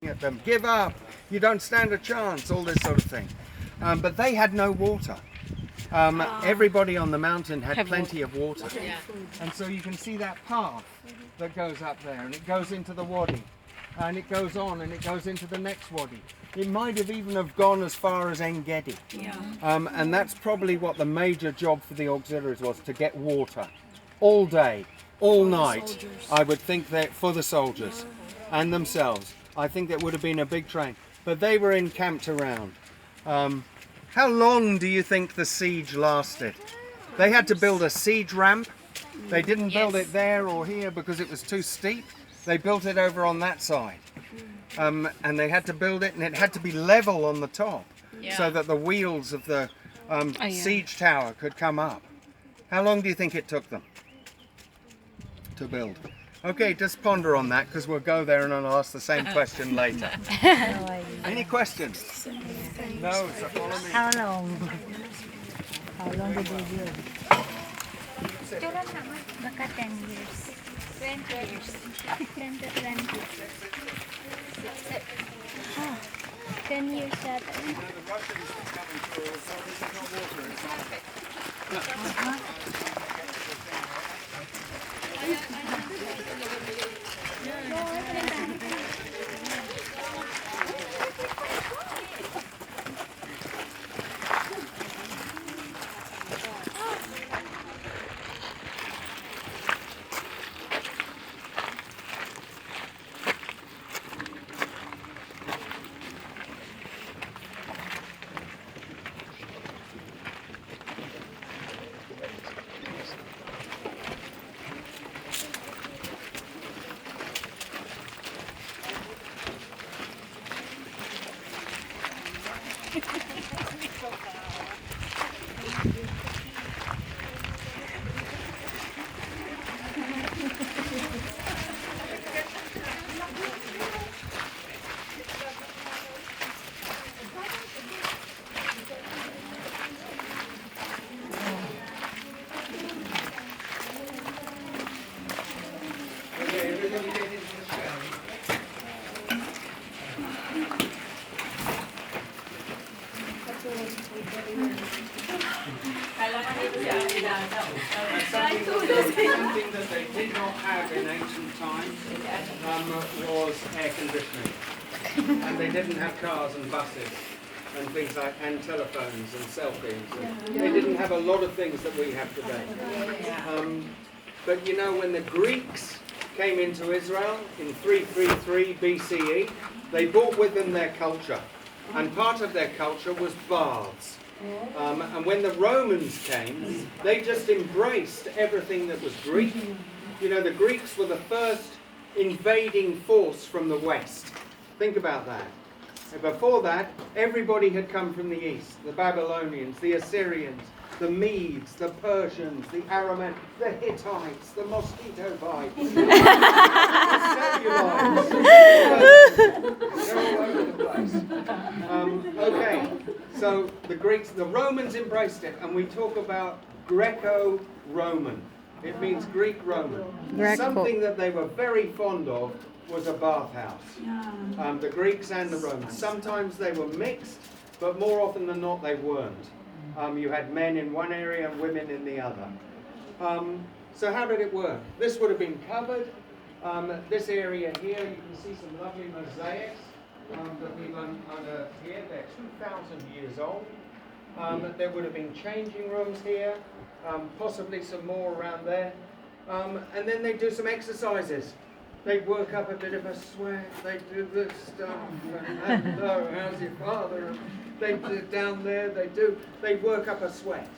at them, give up, you don't stand a chance, all this sort of thing. But they had no water. Everybody on the mountain had plenty of water. Yeah. And so you can see that path that goes up there, and it goes into the wadi, and it goes on, and it goes into the next wadi. It might have even have gone as far as En-Gedi. Yeah. And that's probably what the major job for the auxiliaries was, to get water all day, all night. I would think that for the soldiers and themselves. I think that would have been a big train. But they were encamped around. How long do you think the siege lasted? They had to build a siege ramp. They didn't build it there or here because it was too steep. They built it over on that side. And they had to build it, and it had to be level on the top so that the wheels of the siege tower could come up. How long do you think it took them to build? Okay, just ponder on that, because we'll go there and I'll ask the same question later. Any questions? No, so follow me. How long? How long did they build? Baka 10 years. 20 years. 10 to 20. 10 years yata. The Russians are coming through, so this is not water, it's not. Something that they did not have in ancient times was air conditioning, and they didn't have cars and buses and things like, and telephones and cell phones. They didn't have a lot of things that we have today. But you know, when the Greeks came into Israel in 333 BCE, they brought with them their culture, and part of their culture was baths. And when the Romans came, they just embraced everything that was Greek. You know, the Greeks were the first invading force from the west. Think about that. And before that, everybody had come from the east. The Babylonians, the Assyrians, the Medes, the Persians, the Aramaics, the Hittites, the mosquito bites, the Cellulites. They're all over the place. Okay, so the Greeks, the Romans embraced it, and we talk about Greco-Roman. It means Greek-Roman. Something that they were very fond of was a bathhouse. The Greeks and the Romans. Sometimes they were mixed, but more often than not they weren't. You had men in one area and women in the other. So how did it work? This would have been covered. This area here, you can see some lovely mosaics that we've unearthed here. They're 2,000 years old. There would have been changing rooms here, possibly some more around there. And then they do some exercises. They'd work up a bit of a sweat. They'd do this stuff. And hello, how's your father? They'd do down there. They'd work up a sweat.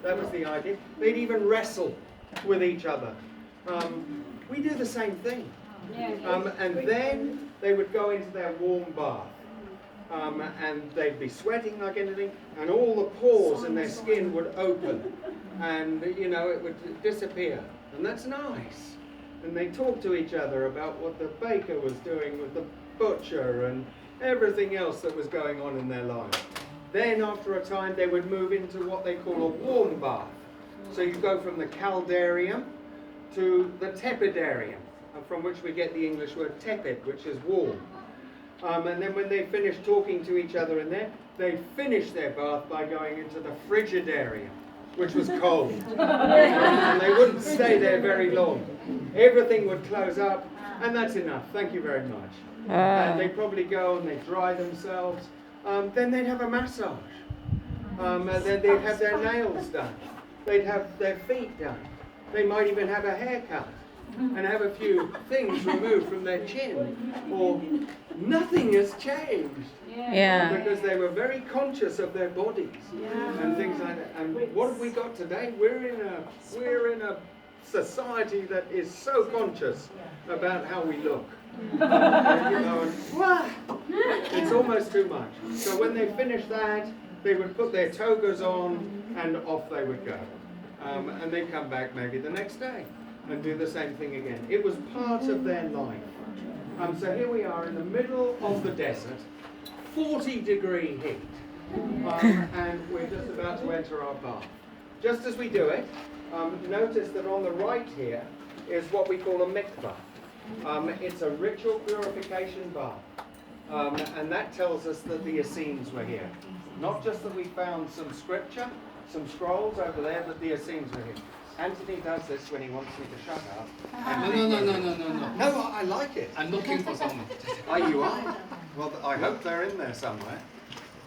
That was the idea. They'd even wrestle with each other. We do the same thing. And then they would go into their warm bath. And they'd be sweating like anything, and all the pores in their skin would open, and you know, it would disappear. And that's nice. And they talked to each other about what the baker was doing with the butcher and everything else that was going on in their lives. Then after a time they would move into what they call a warm bath. So you go from the caldarium to the tepidarium, from which we get the English word tepid, which is warm. And then when they finished talking to each other in there, they finished their bath by going into the frigidarium, which was cold. And they wouldn't stay there very long. Everything would close up, and that's enough. Thank you very much. And they'd probably go and they'd dry themselves. Then they'd have a massage. Then they'd have their nails done. They'd have their feet done. They might even have a haircut and have a few things removed from their chin. Or nothing has changed. Yeah. Because they were very conscious of their bodies and things like that. And what have we got today? We're in a society that is so conscious about how we look. You know, and, it's almost too much. So when they finished that, they would put their togas on and off they would go. And they'd come back maybe the next day and do the same thing again. It was part of their life. So here we are in the middle of the desert, 40-degree heat, and we're just about to enter our bath. Just as we do it, notice that on the right here is what we call a mikvah. It's a ritual purification bath, and that tells us that the Essenes were here. Not just that we found some scripture, some scrolls over there, but the Essenes were here. Anthony does this when he wants me to shut up. No. No, I like it. I'm looking for someone. You are? Well, I hope they're in there somewhere.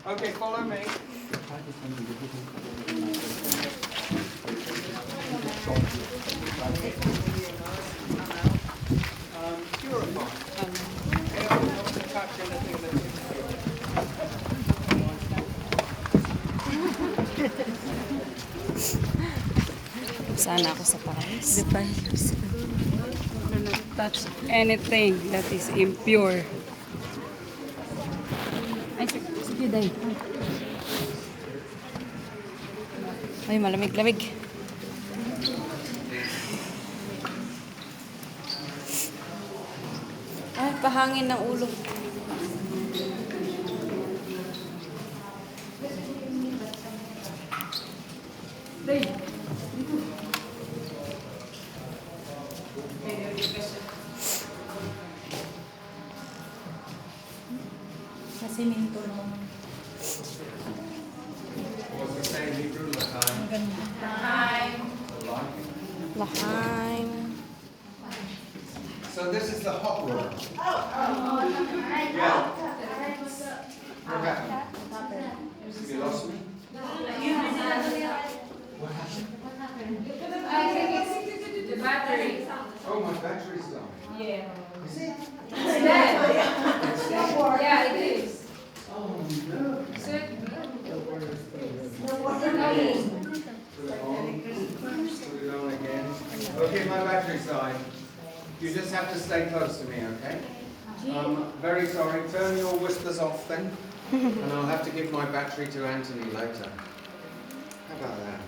Okay, follow me. Purify. Careful not to touch anything that's Sana ako sa Paris. The Paris. Do not touch anything that is impure. Ay, sige, day. Ay, malamig-lamig. Ay, pahangin ng ulo. Day. Sa siminto naman. What's the same Hebrew? Lahaim. So this is the hot room. Yeah. What happened? You lost me? What happened? The battery. Oh, my battery's gone. Yeah. Is it? It's dead. Yeah, it is. Oh no. So, Put it on again. Okay, my battery's died. You just have to stay close to me, okay? Very sorry. Turn your whispers off then. And I'll have to give my battery to Anthony later. How about that?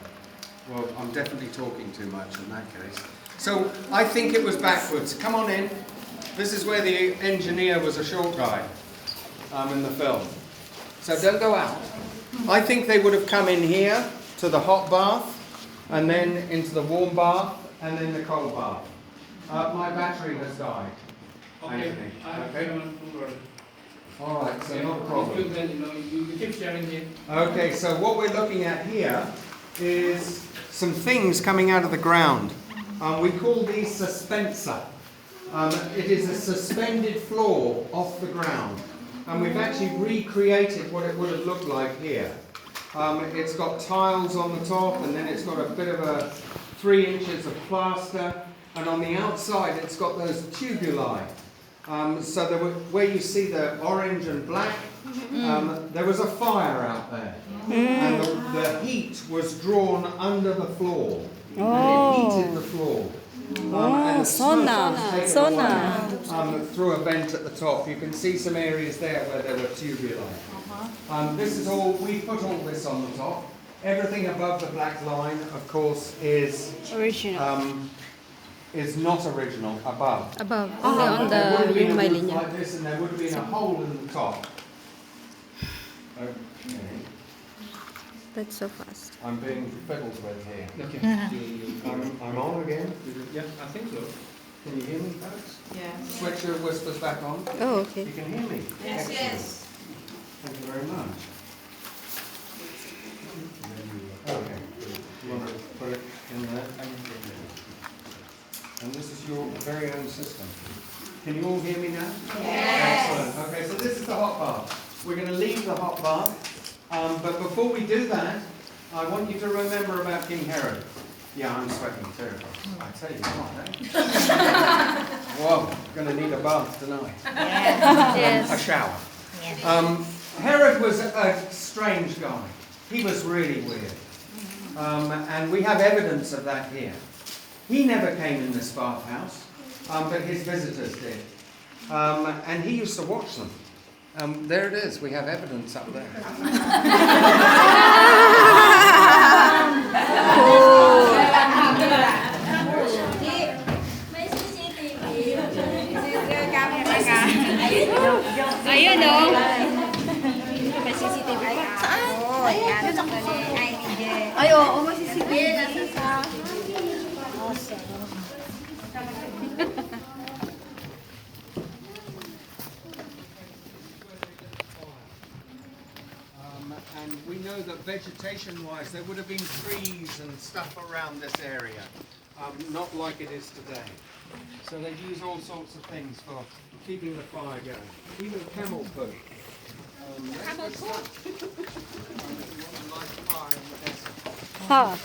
Well, I'm definitely talking too much in that case. So, I think it was backwards. Come on in. This is where the engineer was a short guy in the film. So don't go out. I think they would have come in here to the hot bath, and then into the warm bath, and then the cold bath. My battery has died. Okay. Anthony, Okay. All right, so not a problem. Then, you keep sharing it. Okay, so what we're looking at here is some things coming out of the ground. We call these suspensa. It is a suspended floor off the ground. And we've actually recreated what it would have looked like here. It's got tiles on the top, and then it's got a bit of a 3 inches of plaster, and on the outside it's got those tubuli. So there where you see the orange and black, there was a fire out there, and the heat was drawn under the floor, and it heated the floor. And the smoke was taken away, through a vent at the top. You can see some areas there where there were tubuli. This is all, we put all this on the top. Everything above the black line, of course, is Original. is not original above. Above. Only on There would have the been yung a may roof linya. like this, and there would have been a hole in the top. Okay. That's so fast. I'm being fiddled with here. Okay. I'm on again. Yeah, I think so. Can you hear me, folks? Yes. Switch your whispers back on. Oh, okay. You can hear me? Yes, Excellent. yes. Thank you very much. Okay. You want to put it in there? And this is your very own system. Can you all hear me now? Yes. Excellent. Okay, so this is the hot bath. We're going to leave the hot bath. But before we do that, I want you to remember about King Herod. Yeah, I'm sweating too. I tell you what, eh? Whoa, going to need a bath tonight. Yes. A shower. Herod was a strange guy. He was really weird. And we have evidence of that here. He never came in this bathhouse, but his visitors did. And he used to watch them. There it is. We have evidence up there. May CCTV. Camera ka. Ayun o. May CCTV ka. Oo, yan. Ay, hindi. Ay, oo, may CCTV. Ayun, nasa sa... And we know that vegetation-wise, there would have been trees and stuff around this area, not like it is today. So they'd use all sorts of things for keeping the fire going. Even camel poo. Camel poo? Light fire in the desert. Ha.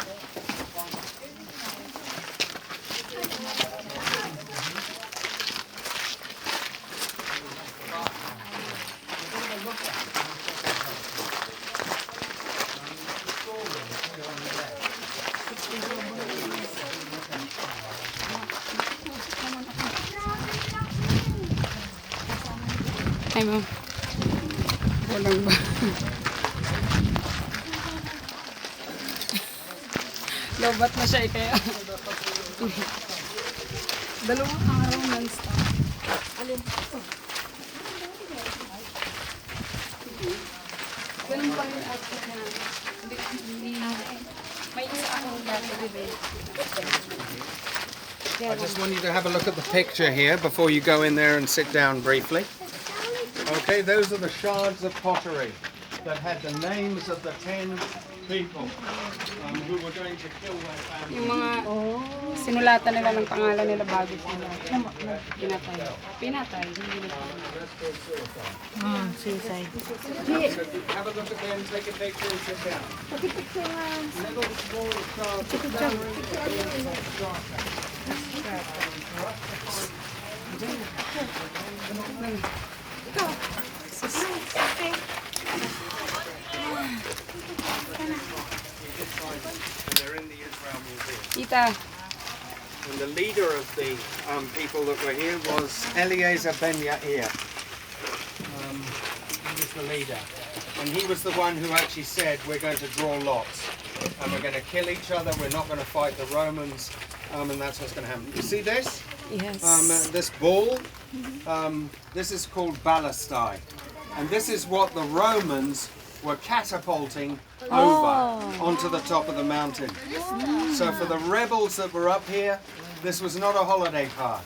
Ay, ma'am. Walang ba? Lobat na siya eh, kaya. Dalawang araw non-stop. Alin? Ganun pa yung outfit na. May isa akong dati, diba? I just want you to have a look at the picture here before you go in there and sit down briefly. Okay, those are the shards of pottery that had the names of the 10 people who were going to kill their family. Yung mga sinulatan nila ng pangalan nila bago sila pinatay. Pinatay, hindi nila. Suicide. Have a look at them, take a picture and sit down. Little small shards of and they're in the Israel Museum. Tita, And the leader of the people that were here was Eliezer ben Yair. He was the leader. And he was the one who actually said, we're going to draw lots. And we're going to kill each other. We're not going to fight the Romans. And that's what's going to happen. You see this? yes. This ball, this is called ballistae. And this is what the Romans were catapulting over onto the top of the mountain. So for the rebels that were up here, this was not a holiday park.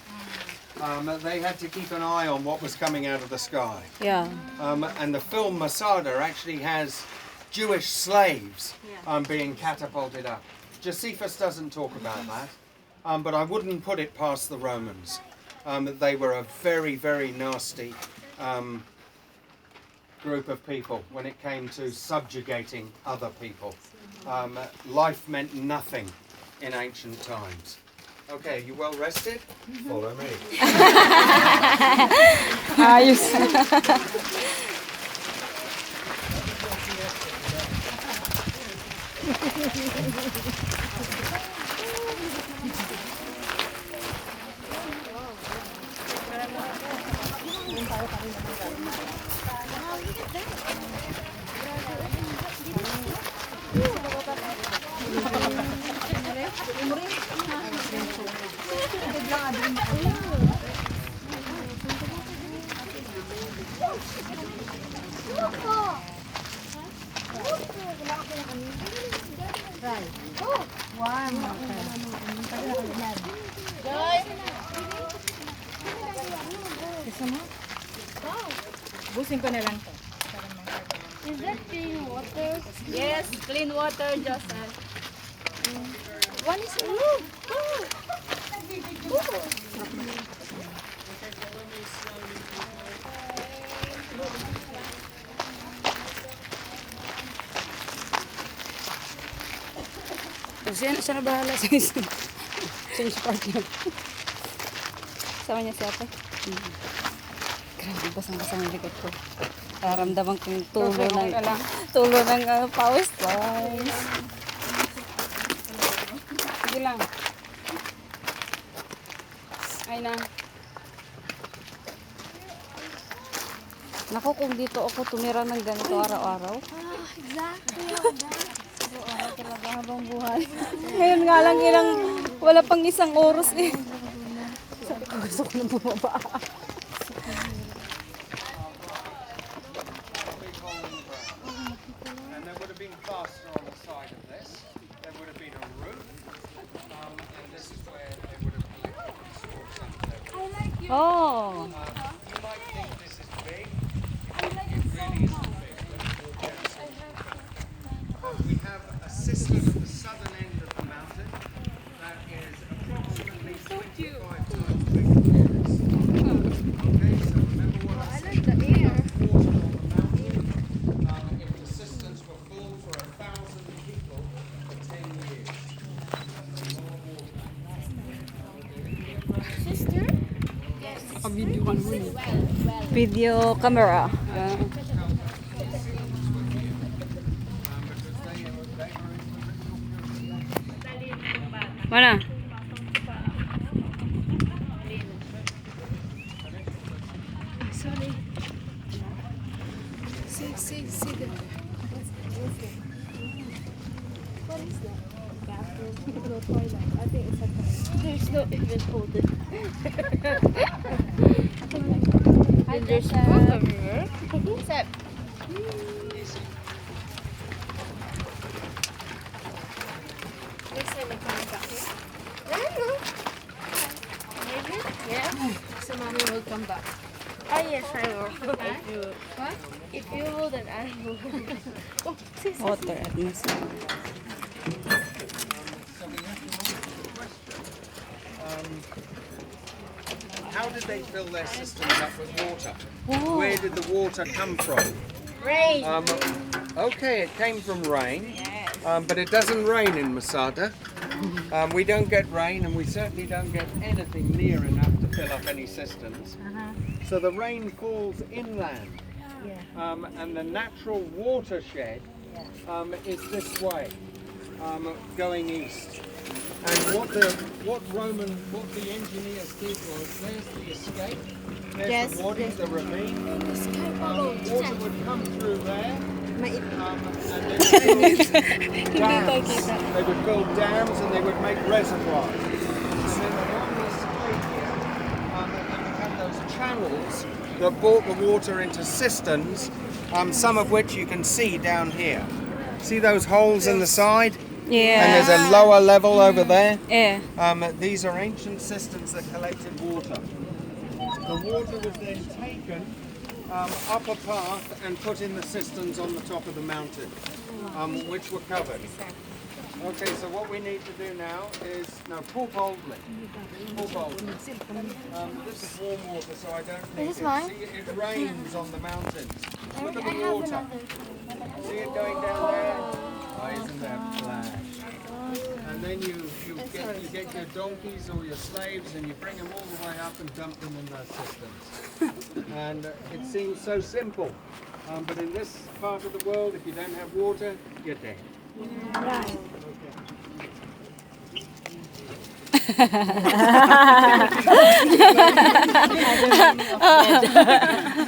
They had to keep an eye on what was coming out of the sky. Yeah. And the film Masada actually has Jewish slaves being catapulted up. Josephus doesn't talk about that, but I wouldn't put it past the Romans. They were a very, very nasty group of people when it came to subjugating other people. Life meant nothing in ancient times. Okay, you well rested? Follow me. Ayos. Wow. Gusto mo? Busin ko na lang to. Is that clean water? Yes, clean water, Joseph. One is enough. Siya na bahala sa isa. Change partner. Sama niya si ate. Grabe, basang-basang ang likod ko. Naramdaman ko yung tulo ng pawis, guys. Sige lang. Ay na. Naku, kung dito ako tumira ng ganito araw-araw. Exactly. Talaga habang buhay. Ngayon nga lang wala pang isang oras eh. Sabi ko gusto ko nang bumaba. And there would have been plaster on the side of this. There would have been a roof. And this is where they would have collected and stored some of their wood. Oh. You might think this is big. It really isn't big. We have a system at the southern end of the mountain that is approximately 25 times bigger than this. Okay, so remember what I said. The air. Water on the mountain. If the systems were full for 1,000 people for 10 years. Sister? Video camera. Mana? There's no even holding. And there's book everywhere. Except. Next time I come back here. I don't know. Maybe? Yeah. So mommy will come back. Oh yes, I will. If you what? If you will, then I will. Oh, sis. water atmosphere. How did they fill their systems up with water? Where did the water come from? Rain. Okay, it came from rain, but it doesn't rain in Masada. We don't get rain, and we certainly don't get anything near enough to fill up any cisterns. So the rain falls inland, and the natural watershed is this way, going east. And what the engineers did was, there's the escape, there's the wadi, the ravine. Water would come through there, and they would build dams and they would make reservoirs. And then along the street here, you had those channels that brought the water into cisterns, some of which you can see down here. See those holes in the side? Yeah. And there's a lower level over there. Yeah. These are ancient cisterns that collected water. The water was then taken up a path and put in the cisterns on the top of the mountain, which were covered. Okay, so what we need to do now is, pull boldly. Pull boldly. This is warm water, so I don't need Is this it. mine? See, it rains on the mountains. Look at the water. See it going down there? Oh, isn't that flash? And then you get your donkeys or your slaves and you bring them all the way up and dump them in those systems. And it seems so simple, but in this part of the world, if you don't have water, you're dead. Right.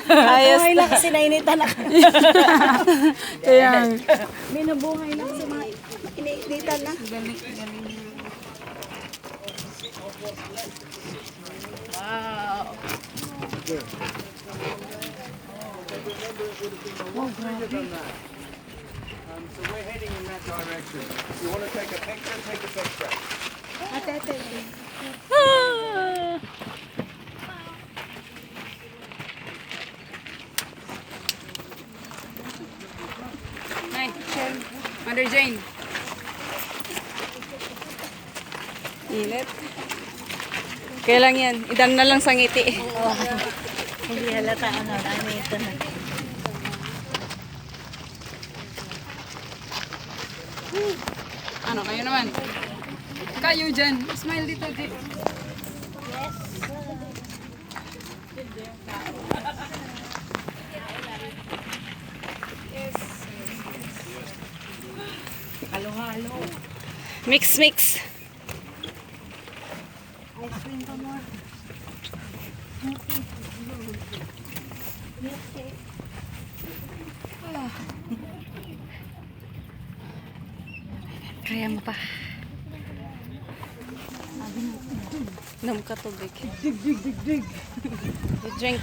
Ayos. Buhay lang kasi nainitan ako. Kaya, May nabuhay lang sa mga initan na. So we're heading in that direction. If you want to take a picture, take a picture. Ate. Mother Jane. Init. Kaya lang yan. Idang na lang sa ngiti. Hindi halata ano ito na. Ano, kayo naman? Kayo dyan. Smile dito, Di. Halo-halo. Mix, mix. Ice cream pa more. Kaya mo pa. Nom ka tubig. Dig.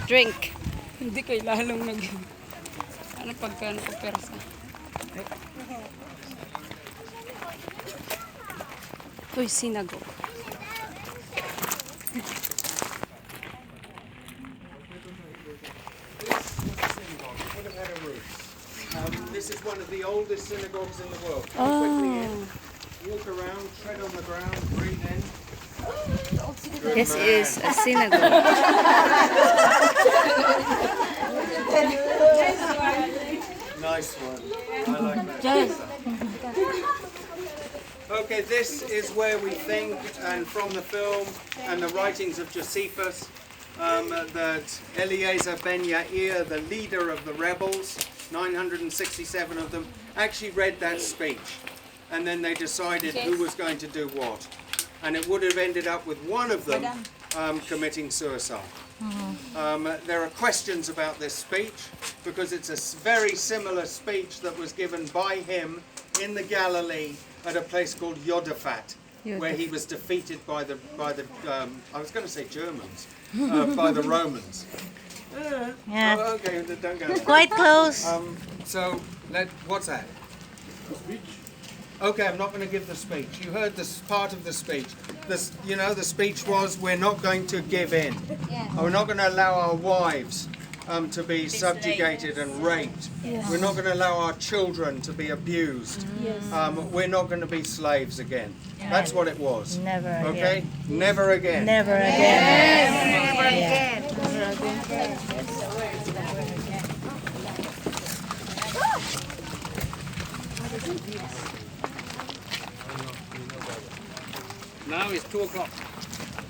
Drink. Hindi kayo lalong nag... Ano pagka napapersa? Uy, sinago. This is one of the oldest synagogues in the world. Come quickly in, walk around, tread on the ground, breathe in. Good This man. is a synagogue. Nice one. I like that. Okay, this is where we think, and from the film and the writings of Josephus, that Eliezer ben Yair, the leader of the rebels, 967 of them, actually read that speech. And then they decided who was going to do what. And it would have ended up with one of them committing suicide. There are questions about this speech because it's a very similar speech that was given by him in the Galilee at a place called Yodaphat, where he was defeated by the I was going to say Germans, by the Romans. Yeah. Oh, okay, don't go. Quite close. So what's that? Okay, I'm not going to give the speech. You heard this part of the speech. This, you know, the speech was, we're not going to give in. We're not going to allow our wives to be subjugated and raped. We're not going to allow our children to be abused. We're not going to be slaves again. That's what it was. Never Okay? again. Never again. Never again. Never again. Now it's 2 o'clock.